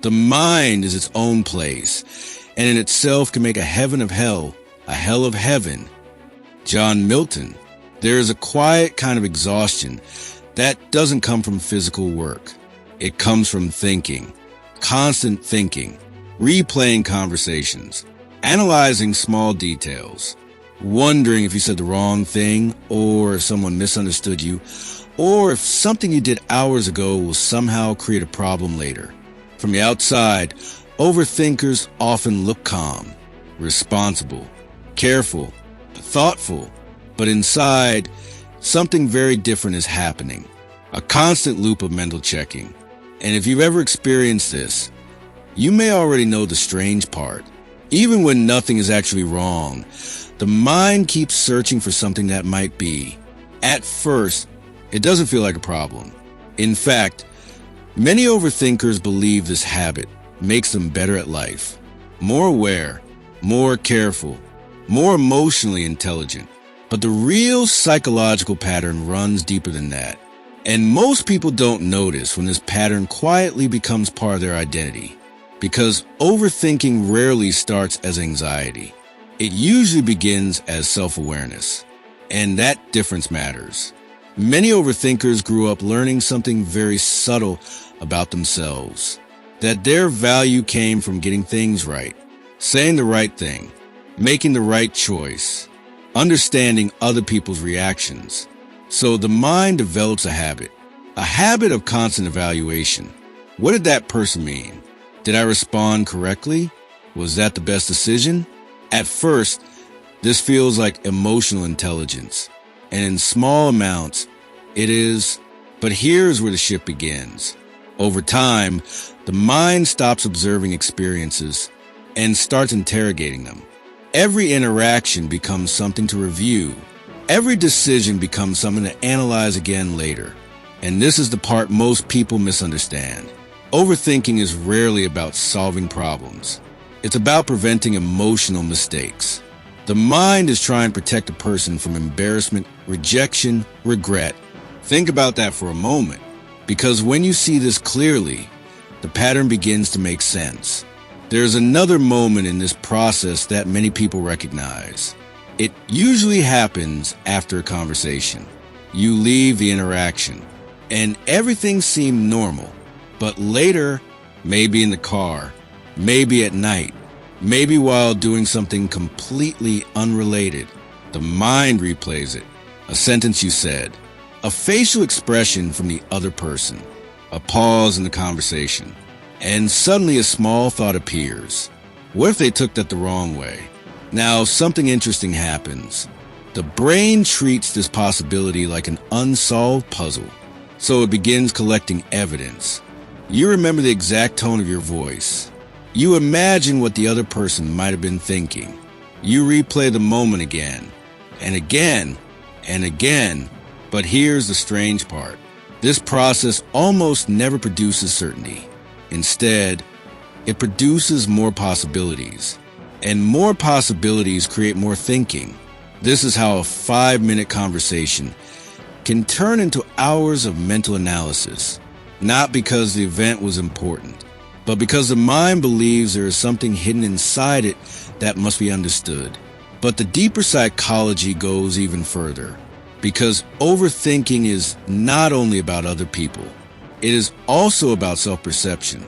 The mind is its own place, and in itself can make a heaven of hell, a hell of heaven. John Milton. There is a quiet kind of exhaustion that doesn't come from physical work. It comes from thinking, constant thinking, replaying conversations, analyzing small details, wondering if you said the wrong thing or if someone misunderstood you, or if something you did hours ago will somehow create a problem later. From the outside, overthinkers often look calm, responsible, careful, thoughtful, but inside, something very different is happening. A constant loop of mental checking. And if you've ever experienced this, you may already know the strange part. Even when nothing is actually wrong, the mind keeps searching for something that might be. At first, it doesn't feel like a problem. In fact, many overthinkers believe this habit makes them better at life, more aware, more careful, more emotionally intelligent. But the real psychological pattern runs deeper than that. And most people don't notice when this pattern quietly becomes part of their identity. Because overthinking rarely starts as anxiety. It usually begins as self-awareness. And that difference matters. Many overthinkers grew up learning something very subtle about themselves. That their value came from getting things right, saying the right thing, making the right choice, understanding other people's reactions. So the mind develops a habit of constant evaluation. What did that person mean? Did I respond correctly? Was that the best decision? At first, this feels like emotional intelligence. And in small amounts, it is. But here's where the shift begins. Over time, the mind stops observing experiences and starts interrogating them. Every interaction becomes something to review. Every decision becomes something to analyze again later. And this is the part most people misunderstand. Overthinking is rarely about solving problems. It's about preventing emotional mistakes. The mind is trying to protect a person from embarrassment, rejection, regret. Think about that for a moment, because when you see this clearly, the pattern begins to make sense. There's another moment in this process that many people recognize. It usually happens after a conversation. You leave the interaction, and everything seemed normal. But later, maybe in the car, maybe at night, maybe while doing something completely unrelated, the mind replays it. A sentence you said, a facial expression from the other person, a pause in the conversation, and suddenly a small thought appears. What if they took that the wrong way? Now, something interesting happens. The brain treats this possibility like an unsolved puzzle, so it begins collecting evidence. You remember the exact tone of your voice. You imagine what the other person might have been thinking. You replay the moment again, and again, and again. But here's the strange part. This process almost never produces certainty. Instead, it produces more possibilities. And more possibilities create more thinking. This is how a 5-minute conversation can turn into hours of mental analysis. Not because the event was important, but because the mind believes there is something hidden inside it that must be understood. But the deeper psychology goes even further, because overthinking is not only about other people, it is also about self-perception.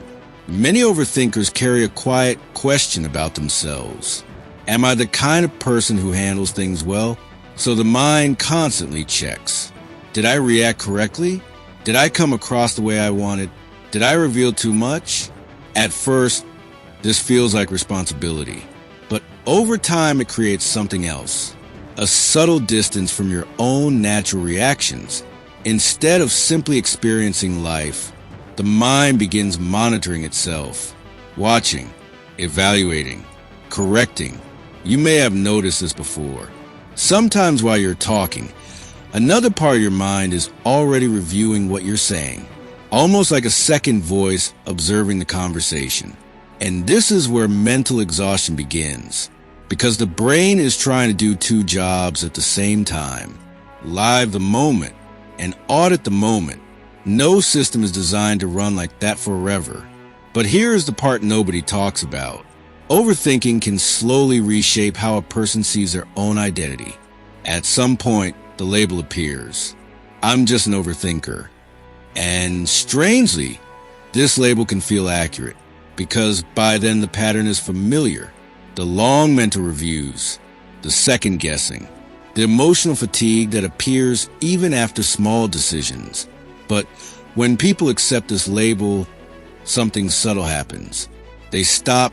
Many overthinkers carry a quiet question about themselves. Am I the kind of person who handles things well? So the mind constantly checks. Did I react correctly? Did I come across the way I wanted? Did I reveal too much? At first, this feels like responsibility. But over time, it creates something else. A subtle distance from your own natural reactions. Instead of simply experiencing life, the mind begins monitoring itself, watching, evaluating, correcting. You may have noticed this before. Sometimes while you're talking, another part of your mind is already reviewing what you're saying, almost like a second voice observing the conversation. And this is where mental exhaustion begins, because the brain is trying to do two jobs at the same time: live the moment and audit the moment. No system is designed to run like that forever. But here's the part nobody talks about. Overthinking can slowly reshape how a person sees their own identity. At some point, the label appears. I'm just an overthinker. And strangely, this label can feel accurate because by then the pattern is familiar. The long mental reviews, the second guessing, the emotional fatigue that appears even after small decisions. But when people accept this label, something subtle happens. They stop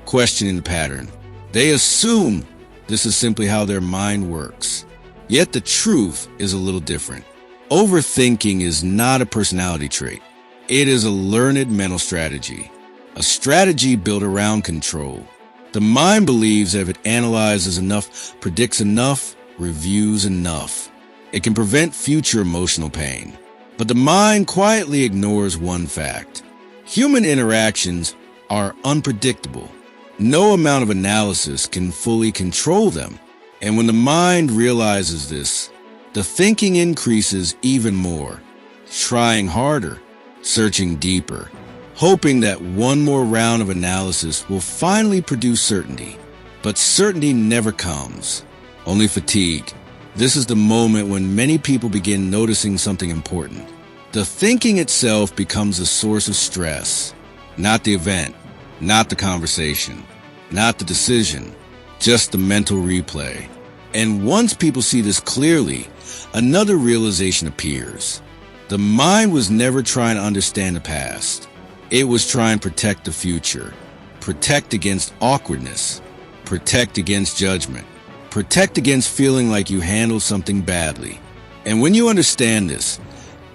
questioning the pattern. They assume this is simply how their mind works. Yet the truth is a little different. Overthinking is not a personality trait. It is a learned mental strategy, a strategy built around control. The mind believes that if it analyzes enough, predicts enough, reviews enough, it can prevent future emotional pain. But the mind quietly ignores one fact. Human interactions are unpredictable. No amount of analysis can fully control them. And when the mind realizes this, the thinking increases even more, trying harder, searching deeper, hoping that one more round of analysis will finally produce certainty. But certainty never comes, only fatigue. This is the moment when many people begin noticing something important. The thinking itself becomes a source of stress, not the event, not the conversation, not the decision, just the mental replay. And once people see this clearly, another realization appears. The mind was never trying to understand the past. It was trying to protect the future, protect against awkwardness, protect against judgment, protect against feeling like you handled something badly. And when you understand this,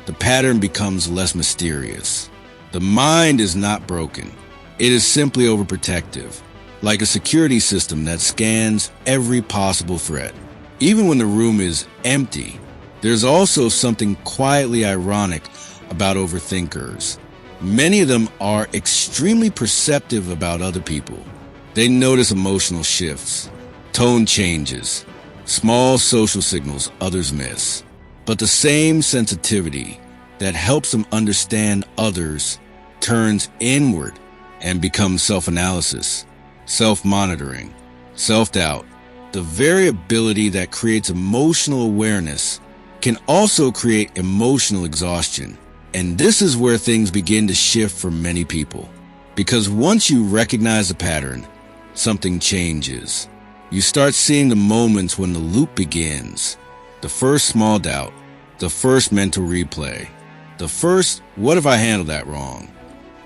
the pattern becomes less mysterious. The mind is not broken. It is simply overprotective, like a security system that scans every possible threat. Even when the room is empty, there's also something quietly ironic about overthinkers. Many of them are extremely perceptive about other people. They notice emotional shifts, tone changes, small social signals others miss. But the same sensitivity that helps them understand others turns inward and becomes self-analysis, self-monitoring, self-doubt. The variability that creates emotional awareness can also create emotional exhaustion. And this is where things begin to shift for many people. Because once you recognize the pattern, something changes. You start seeing the moments when the loop begins. The first small doubt, the first mental replay, the first, what if I handled that wrong?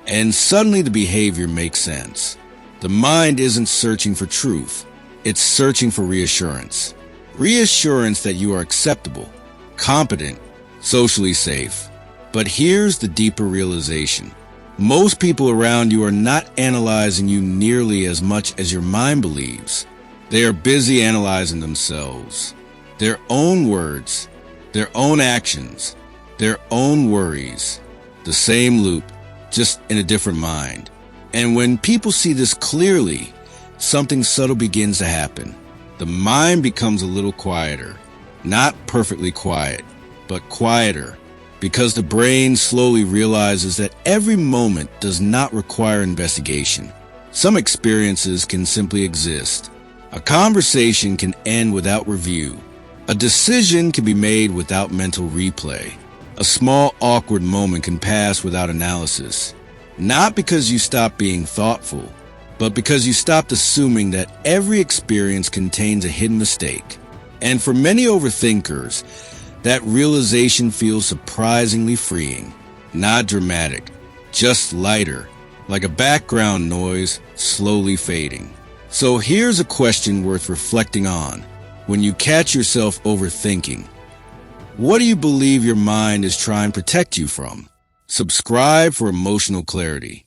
And suddenly the behavior makes sense. The mind isn't searching for truth. It's searching for reassurance. Reassurance that you are acceptable, competent, socially safe. But here's the deeper realization. Most people around you are not analyzing you nearly as much as your mind believes. They are busy analyzing themselves, their own words, their own actions, their own worries. The same loop, just in a different mind. And when people see this clearly, something subtle begins to happen. The mind becomes a little quieter. Not perfectly quiet, but quieter. Because the brain slowly realizes that every moment does not require investigation. Some experiences can simply exist. A conversation can end without review. A decision can be made without mental replay. A small awkward moment can pass without analysis. Not because you stop being thoughtful, but because you stopped assuming that every experience contains a hidden mistake. And for many overthinkers, that realization feels surprisingly freeing. Not dramatic, just lighter, like a background noise slowly fading. So here's a question worth reflecting on. When you catch yourself overthinking, what do you believe your mind is trying to protect you from? Subscribe for emotional clarity.